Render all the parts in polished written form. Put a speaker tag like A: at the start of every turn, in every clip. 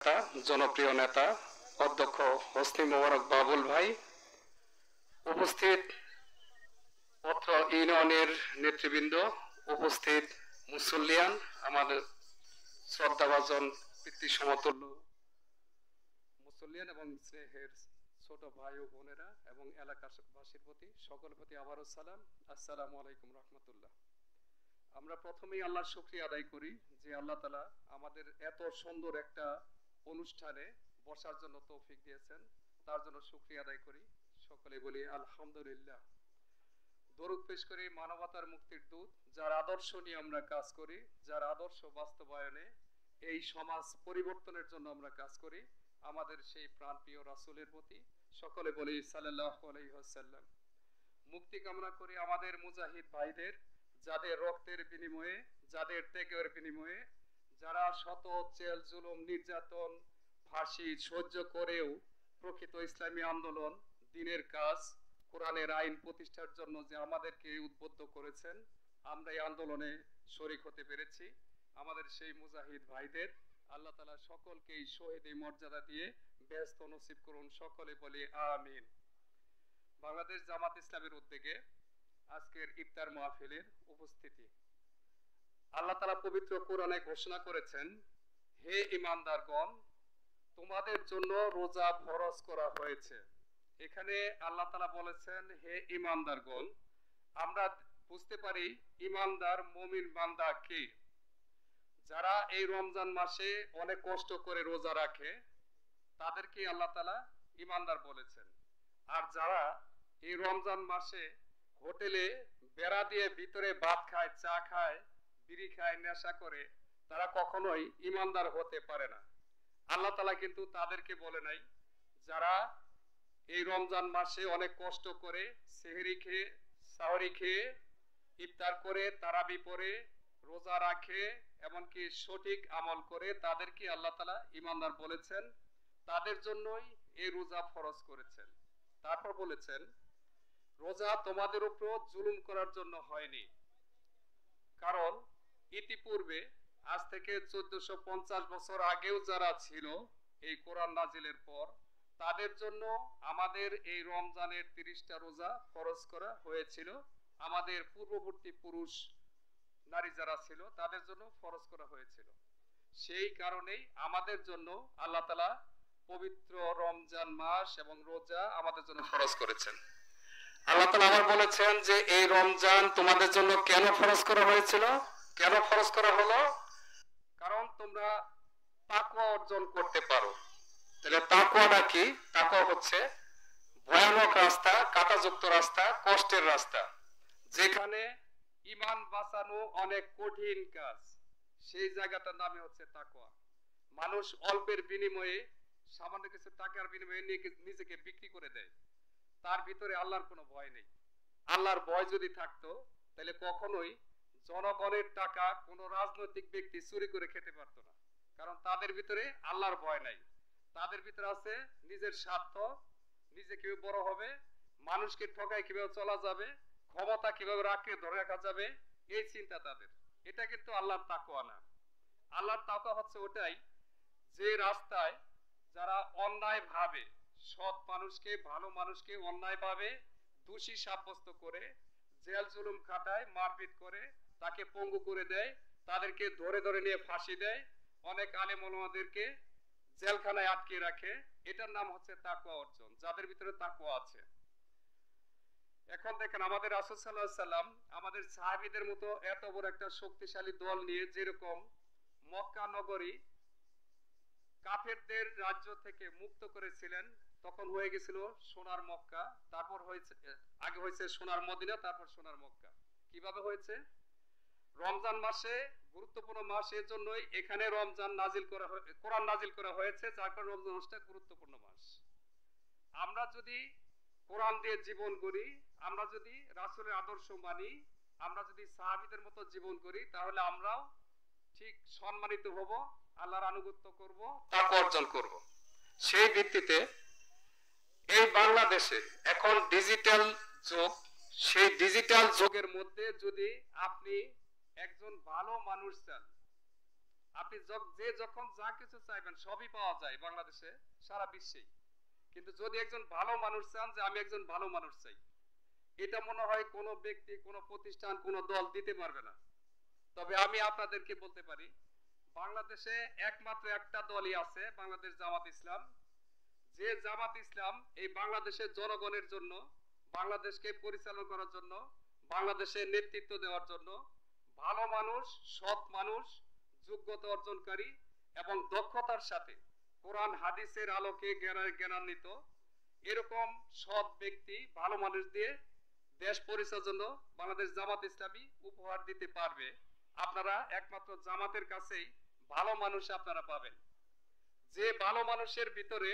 A: নেতা, জনপ্রিয় নেতা অধ্যক্ষ হোসনি মোবারক বাবুল ভাই, উপস্থিত পত্র ইউনিয়নের নেতৃবৃন্দ, উপস্থিত মুসল্লিয়ান, আমাদের শ্রদ্ধাভাজন পিতৃ সমতুল্য মুসল্লিয়ান এবং স্নেহের ছোট ভাই ও বোনেরা এবং এলাকাবাসীর প্রতি সকলের প্রতি আবারও সালাম। আসসালামু আলাইকুম রহমতুল্লাহ। আমরা প্রথমেই আল্লাহর শুকরিয়া আদায় করি যে আল্লাহ তাআলা আমাদের এত সুন্দর একটা অনুষ্ঠানে বসার জন্য তৌফিক দিয়েছেন, তার জন্য শুকরিয়া আদায় করি। সকলে বলি আলহামদুলিল্লাহ। দরুদ পেশ করি মানবতার মুক্তির দূত, যার আদর্শ নিয়ে আমরা কাজ করি, যার আদর্শ বাস্তবায়নে এই সমাজ পরিবর্তনের জন্য আমরা কাজ করি, আমাদের সেই প্রাণপ্রিয় রাসূলের প্রতি সকলে বলি সাল্লাল্লাহু আলাইহি ওয়াসাল্লাম। মুক্তি কামনা করি আমাদের মুজাহিদ ভাইদের, যাদের রক্তের বিনিময়ে, যাদের ত্যাগের বিনিময়ে, যারা শত জেল জুলুম নির্যাতন ফাঁসি সহ্য করেও প্রকৃত ইসলামী আন্দোলন, দ্বীনের কাজ, কোরআনের আইন প্রতিষ্ঠার জন্য যে আমাদেরকে উদ্বুদ্ধ করেছেন, আমরা এই আন্দোলনে শরীক হতে পেরেছি। আমাদের সেই মুজাহিদ ভাইদের আল্লাহ তাআলা সকলকেই শহীদ মর্যাদা দিয়ে ব্যস্ত নসিব করুন, সকলে বলি আমিন। বাংলাদেশ জামাত ইসলামের উদ্যোগে আজকের ইফতার মাহফিলের উপস্থিতি। আল্লাহ তাআলা পবিত্র কোরআনে ঘোষণা করেছেন, হে ঈমানদারগণ, তোমাদের জন্য রোজা ফরজ করা হয়েছে। এখানে আল্লাহ তাআলা বলেছেন হে ঈমানদারগণ। আমরা বুঝতে পারি ঈমানদার মুমিন বান্দা কে? যারা এই রমজান মাসে অনেক কষ্ট করে রোজা রাখে তাদেরকে আল্লাহ তাআলা ঈমানদার বলেছেন। আর যারা এই রমজান মাসে হোটেলে বেড়া দিয়ে ভিতরে ভাত খায়, চা খায়, বিড়ি খায়, নেশা করে, তারা কখনোই ঈমানদার হতে পারে না। আল্লাহ তাআলা কিন্তু তাদেরকে বলে নাই যারা এই রমজান মাসে অনেক কষ্ট করে সেহরি খেয়ে, সাহরি খেয়ে, ইফতার করে, তারাবি পড়ে, রোজা রাখে, এমনকি সঠিক আমল করে, তাদেরকে আল্লাহ তাআলা ঈমানদার বলেছেন। তাদের জন্যই এই রোজা ফরজ করেছেন। তারপর বলেছেন রোজা তোমাদের উপর জুলুম করার জন্য হয়নি, কারণ ইতিপূর্বে আজ থেকে 1450 বছর আগেও যারা ছিল এই কোরআন নাজিলের পর, তাদের জন্য আমাদের এই রমজানের 30টা রোজা ফরজ করা হয়েছিল। আমাদের পূর্ববর্তী পুরুষ নারী যারা ছিল তাদের জন্য ফরজ করা হয়েছিল। সেই কারণেই আমাদের জন্য আল্লাহ তাআলা পবিত্র রমজান মাস এবং রোজা আমাদের জন্য ফরজ করেছেন। আল্লাহ তাআলা আবার বলেছেন যে এই রমজান তোমাদের জন্য কেন ফরজ করা হয়েছিল, কেন ফরজ করা হলো? কারণ তোমরা তাকওয়া অর্জন করতে পারো। তাহলে তাকওয়াটা কি? তাকওয়া হচ্ছে ভয়ানক রাস্তা, কাঁটাযুক্ত রাস্তা, কষ্টের রাস্তা, যেখানে ঈমান বাঁচানো অনেক কঠিন কাজ। সেই জায়গাটার নামে হচ্ছে তাকওয়া। মানুষ অল্পের বিনিময়ে, সামান্য কিছু টাকার বিনিময়ে নিজেকে বিক্রি করে দেয়। তার ভিতরে আল্লাহর কোনো ভয় নেই। আল্লাহর ভয় যদি থাকতো তাহলে কখনোই জনগণের টাকা কোনো রাজনৈতিক ব্যক্তি চুরি করে খেতে পারতো না। কারণ তাদের ভিতরে আল্লাহর ভয় নাই। তাদের ভিতরে আছে নিজের স্বার্থ, নিজে কিভাবে বড় হবে, মানুষকে ঠকায় কিভাবে চলা যাবে, ক্ষমতা কিভাবে ধরে রাখা যাবে, এই চিন্তা তাদের। এটা কিন্তু আল্লাহর তাকওয়া না। আল্লাহর তাকওয়া হচ্ছে ওটাই যে রাস্তায় যারা অন্যায় ভাবে সৎ মানুষকে, ভালো মানুষকে অন্যায় ভাবে দোষী সাব্যস্ত করে, জেল জুলুম খাটায়, মারপিট করে, তাকে পঙ্গু করে দেয়, তাদেরকে ধরে ধরে নিয়ে ফাঁসি দেয়, অনেক আলেম ওলামাদেরকে জেলখানায় আটকে রাখে। এটার নাম হচ্ছে তাকওয়া অর্জন, যাদের ভিতরে তাকওয়া আছে। এখন দেখেন আমাদের রাসূল সাল্লাল্লাহু আলাইহি সাল্লাম আমাদের সাহাবীদের মতো এত বড় একটা শক্তিশালী দল নিয়ে যেরকম মক্কা নগরী কাফেরদের রাজ্য থেকে মুক্ত করেছিলেন, তখন হয়ে গেছিল সোনার মক্কা, তারপর হয়েছে, আগে হয়েছে সোনার মদিনা, তারপর সোনার মক্কা। কিভাবে হয়েছে? রমজান মাসে, গুরুত্বপূর্ণ মাস, এর জন্যই এখানে রমজান নাজিল করা, কোরআন নাজিল করা হয়েছে, যার কারণে রমজান মাসটা গুরুত্বপূর্ণ মাস। আমরা যদি কোরআন দিয়ে জীবন করি, আমরা যদি রাসূলের আদর্শ মানি, আমরা যদি সাহাবীদের মতো জীবন করি, তাহলে আমরাও ঠিক সম্মানিত হব, আল্লাহর আনুগত্য করব, তাকওয়া অর্জন করব। সেই ভিত্তিতে এই বাংলাদেশে এখন ডিজিটাল যুগ, সেই ডিজিটাল যুগের মধ্যে যদি আপনি একজন ভালো মানুষ চান, আপনি যে যখন যা কিছু চাইবেন সবই পাওয়া যায় বাংলাদেশে, সারা বিশ্বেই। কিন্তু যদি একজন ভালো মানুষ চান যে আমি একজন ভালো মানুষ চাই, এটা মনে হয় কোনো ব্যক্তি, কোনো প্রতিষ্ঠান, কোনো দল দিতে পারবে না। তবে আমি আপনাদেরকে বলতে পারি, বাংলাদেশে একমাত্র একটা দলই আছে, বাংলাদেশ জামাত ইসলাম। যে জামাত ইসলাম এই বাংলাদেশের জনগণের জন্য, বাংলাদেশকে পরিচালনা করার জন্য, বাংলাদেশের নেতৃত্ব দেওয়ার জন্য ভালো মানুষ, সৎ মানুষ, যোগ্যতা অর্জনকারী এবং দক্ষতার সাথে কোরআন হাদিসের আলোকে জ্ঞানান্বিত এরকম সৎ ব্যক্তি, ভালো মানুষ দিয়ে দেশ পরিচালনার জন্য বাংলাদেশ জামাত ইসলামী উপহার দিতে পারবে। আপনারা একমাত্র জামাতের কাছেই ভালো মানুষ আপনারা পাবেন। যে ভালো মানুষের ভিতরে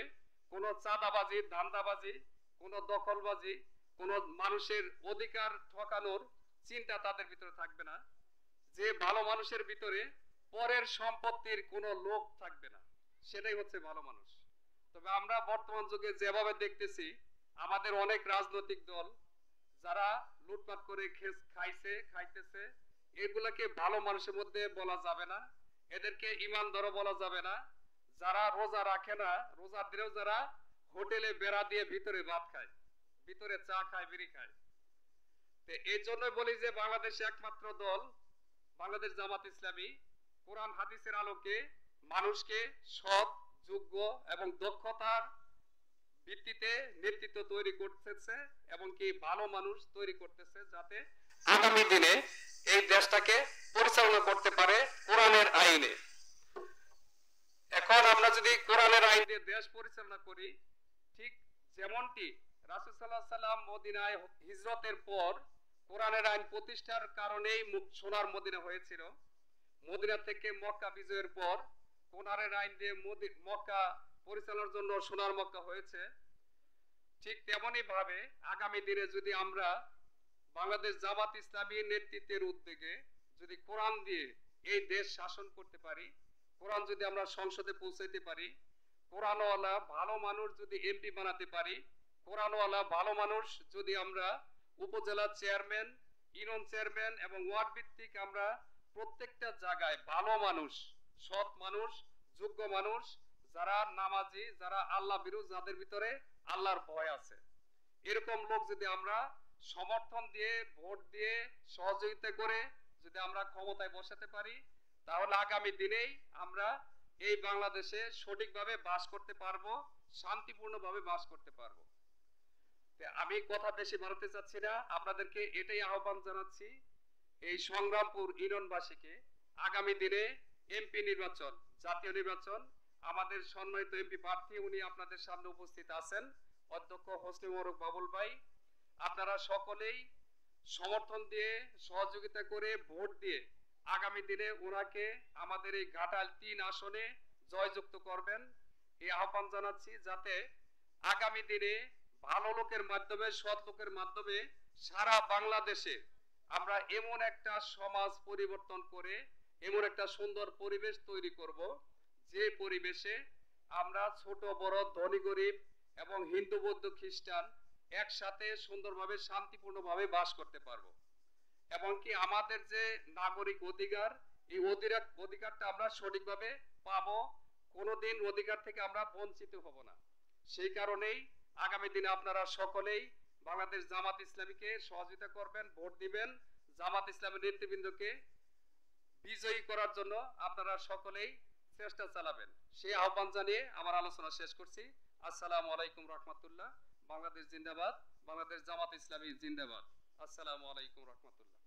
A: কোনো চাঁদাবাজি, ধান্দাবাজি, কোনো দখলবাজি, কোনো মানুষের অধিকার ঠকানোর চিন্তা তাদের ভিতরে থাকবে না। যে ভালো মানুষের ভিতরে পরের সম্পত্তির কোনো লোভ থাকবে না, সেটাই হচ্ছে ভালো মানুষ। তবে আমরা বর্তমান যুগে যেভাবে দেখতেছি, আমাদের অনেক রাজনৈতিক দল যারা লুটপাট করে খাইতেছে, এগুলাকে ভালো মানুষের মধ্যে বলা যাবে না, এদেরকে ইমানদারও বলা যাবে না। যারা রোজা রাখে না, রোজা দিলেও যারা হোটেলে বেড়া দিয়ে ভিতরে ভাত খায়, ভিতরে চা খায়, বিড়ি খায়, তো এই জন্য বলি যে বাংলাদেশে একমাত্র দল বাংলাদেশ জামাত ইসলামী কোরআন হাদিসের আলোকে মানুষকে সৎ, যোগ্য এবং দক্ষতার ভিত্তিতে নেতৃত্ব তৈরি করতেছে এবং কি ভালো মানুষ তৈরি করতেছে, যাতে আগামী দিনে এই দেশটাকে পরিচালনা করতে পারে কোরআনের আইনে। এখন আমরা যদি কোরআনের আইন দিয়ে দেশ পরিচালনা করি, ঠিক যেমনটি রাসূল সাল্লাল্লাহু আলাইহি সাল্লাম মদিনায় হিজরতের পর কোরআনের আইন প্রতিষ্ঠার কারণেই সোনার মদিনা হয়েছিল, মদিনা থেকে মক্কা বিজয়ের পর কোরআনের আইন দিয়ে মক্কা পরিচালনার জন্য সোনার মক্কা হয়েছে। ঠিক তেমনি ভাবে আগামী দিনে যদি আমরা বাংলাদেশ জামাত ইসলামী নেতৃত্বের উদ্যোগে যদি কোরআন দিয়ে এই দেশ শাসন করতে পারি, কোরআন যদি আমরা সংসদে পৌঁছাইতে পারি, কোরআনওয়ালা ভালো মানুষ যদি এমপি বানাতে পারি, কোরআনওয়ালা ভালো মানুষ যদি আমরা উপজেলা চেয়ারম্যান, ইউনিয়ন চেয়ারম্যান এবং ওয়ার্ড ভিত্তিক আমরা প্রত্যেকটা জায়গায় ভালো মানুষ, সৎ মানুষ, যোগ্য মানুষ, যারা নামাজি, যারা আল্লাহ বিরু, যাদের ভিতরে আল্লাহর ভয় আছে, এরকম লোক যদি আমরা সমর্থন দিয়ে, ভোট দিয়ে, সহযোগিতা করে যদি আমরা ক্ষমতায় বসাতে পারি, তাহলে আগামী দিনেই আমরা এই বাংলাদেশে সঠিকভাবে বাস করতে পারবো, শান্তিপূর্ণভাবে বাস করতে পারবো। আমি কথা বেশি বাড়াতে চাচ্ছি না, আপনাদেরকে এটাই আহ্বান জানাচ্ছি এই সংগ্রামপুর ইউনিয়নবাসীকে, আগামী দিনে এমপি নির্বাচন, জাতীয় নির্বাচন, আমাদের সম্মানিত এমপি প্রার্থী উনি আপনাদের সামনে উপস্থিত আছেন, অধ্যক্ষ হোসনে মোবারক বাবুল ভাই। আপনারা সকলেই সমর্থন দিয়ে, সহযোগিতা করে, ভোট দিয়ে আগামী দিনে ওনাকে আমাদের এই ঘাটাল ৩ আসনে জয়যুক্ত করবেন, এই আহ্বান জানাচ্ছি, যাতে আগামী দিনে ভালো লোকের মাধ্যমে, সৎ লোকের মাধ্যমে সারা বাংলাদেশে আমরা এমন একটা সমাজ পরিবর্তন করে এমন একটা সুন্দর পরিবেশ তৈরি করব, যে পরিবেশে আমরা ছোট বড়, ধনী গরিব এবং হিন্দু বৌদ্ধ খ্রিস্টান একসাথে সুন্দরভাবে শান্তিপূর্ণভাবে বাস করতে পারবো। এবং কি আমাদের যে নাগরিক অধিকার, এই অধিকারটা আমরা সঠিকভাবে পাবো, কোনোদিন অধিকার থেকে আমরা বঞ্চিত হব না। সেই কারণেই আগামী দিনে আপনারা সকলেই বাংলাদেশ জামাত ইসলামীকে সহযোগিতা করবেন, ভোট দিবেন, জামাত ইসলামের নেতৃবৃন্দকে বিজয়ী করার জন্য আপনারা সকলেই চেষ্টা চালাবেন, সেই আহ্বান জানিয়ে আমার আলোচনা শেষ করছি। আসসালামু আলাইকুম রহমতুল্লাহ। বাংলাদেশ জিন্দাবাদ, বাংলাদেশ জামাত ইসলামী জিন্দাবাদ। আসসালামু আলাইকুম রহমতুল্লাহ।